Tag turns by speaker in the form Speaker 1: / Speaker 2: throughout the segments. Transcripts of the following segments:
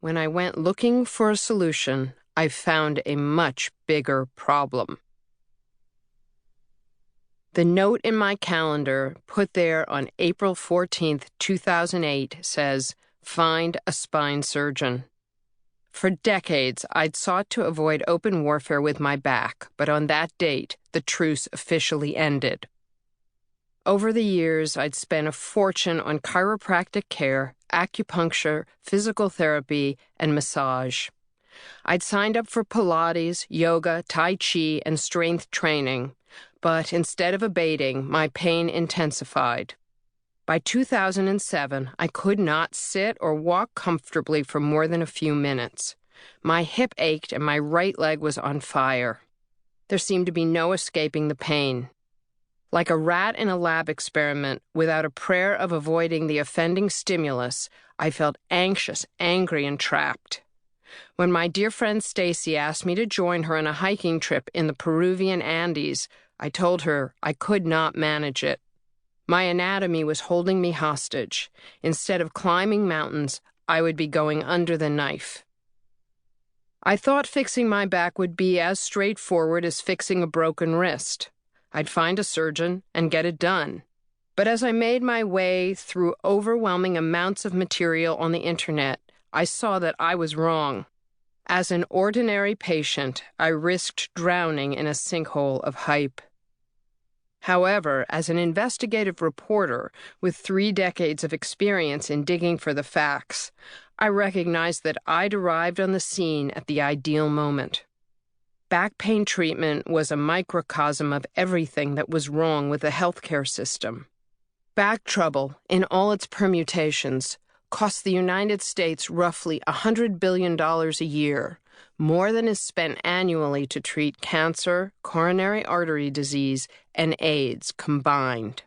Speaker 1: when I went looking for a solution, I found a much bigger problem. The note in my calendar, put there on April 14th, 2008, says, "Find a spine surgeon." For decades, I'd sought to avoid open warfare with my back, but on that date, the truce officially ended. Over the years, I'd spent a fortune on chiropractic care, acupuncture, physical therapy, and massage. I'd signed up for Pilates, yoga, Tai Chi, and strength training, but instead of abating, my pain intensified. By 2007, I could not sit or walk comfortably for more than a few minutes. My hip ached and my right leg was on fire. There seemed to be no escaping the pain. Like a rat in a lab experiment, without a prayer of avoiding the offending stimulus, I felt anxious, angry, and trapped. When my dear friend Stacy asked me to join her on a hiking trip in the Peruvian Andes, I told her I could not manage it. My anatomy was holding me hostage. Instead of climbing mountains, I would be going under the knife. I thought fixing my back would be as straightforward as fixing a broken wrist. I'd find a surgeon and get it done. But as I made my way through overwhelming amounts of material on the internet, I saw that I was wrong. As an ordinary patient, I risked drowning in a sinkhole of hype. However, as an investigative reporter with 3 decades of experience in digging for the facts, I recognized that I'd arrived on the scene at the ideal moment. Back pain treatment was a microcosm of everything that was wrong with the healthcare system. Back trouble, in all its permutations, cost the United States roughly $100 billion a year, more than is spent annually to treat cancer, coronary artery disease, and AIDS combined.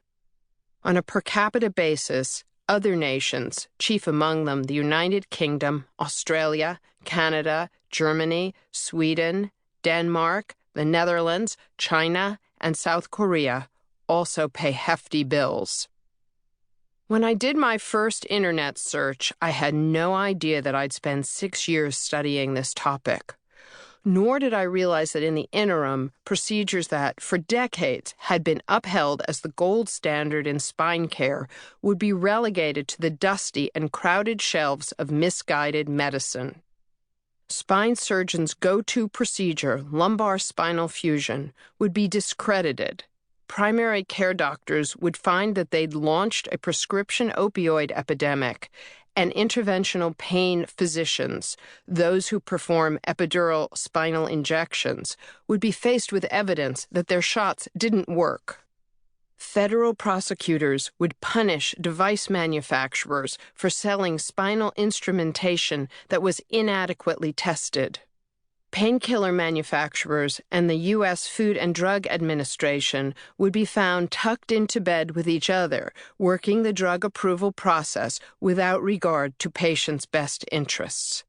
Speaker 1: On a per capita basis, other nations, chief among them the United Kingdom, Australia, Canada, Germany, Sweden, Denmark, the Netherlands, China, and South Korea, also pay hefty bills. When I did my first internet search, I had no idea that I'd spend 6 years studying this topic. Nor did I realize that in the interim, procedures that, for decades, had been upheld as the gold standard in spine care would be relegated to the dusty and crowded shelves of misguided medicine. Spine surgeons' go-to procedure, lumbar spinal fusion, would be discredited. Primary care doctors would find that they'd launched a prescription opioid epidemic, and interventional pain physicians, those who perform epidural spinal injections, would be faced with evidence that their shots didn't work. Federal prosecutors would punish device manufacturers for selling spinal instrumentation that was inadequately tested. Painkiller manufacturers and the U.S. Food and Drug Administration would be found tucked into bed with each other, working the drug approval process without regard to patients' best interests.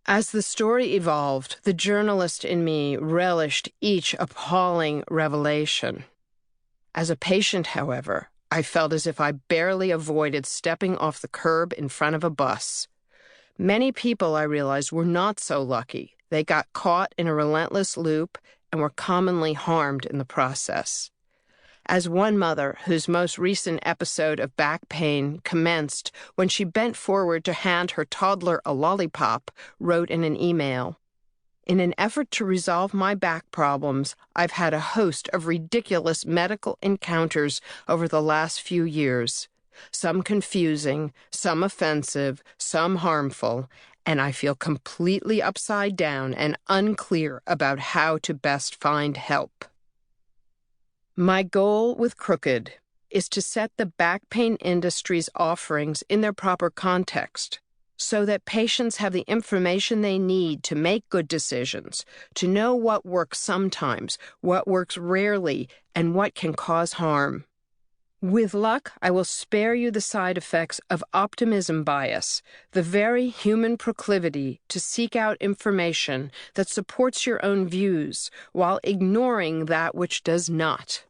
Speaker 1: As the story evolved, the journalist in me relished each appalling revelation. As a patient, however, I felt as if I barely avoided stepping off the curb in front of a bus. Many people, I realized, were not so lucky. They got caught in a relentless loop and were commonly harmed in the process. As one mother, whose most recent episode of back pain commenced when she bent forward to hand her toddler a lollipop, wrote in an email, "In an effort to resolve my back problems, I've had a host of ridiculous medical encounters over the last few years. Some confusing, some offensive, some harmful, and I feel completely upside down and unclear about how to best find help." My goal with Crooked is to set the back pain industry's offerings in their proper context, so that patients have the information they need to make good decisions, to know what works sometimes, what works rarely, and what can cause harm. With luck, I will spare you the side effects of optimism bias, the very human proclivity to seek out information that supports your own views while ignoring that which does not.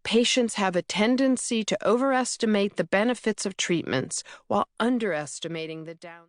Speaker 1: Patients have a tendency to overestimate the benefits of treatments while underestimating the down.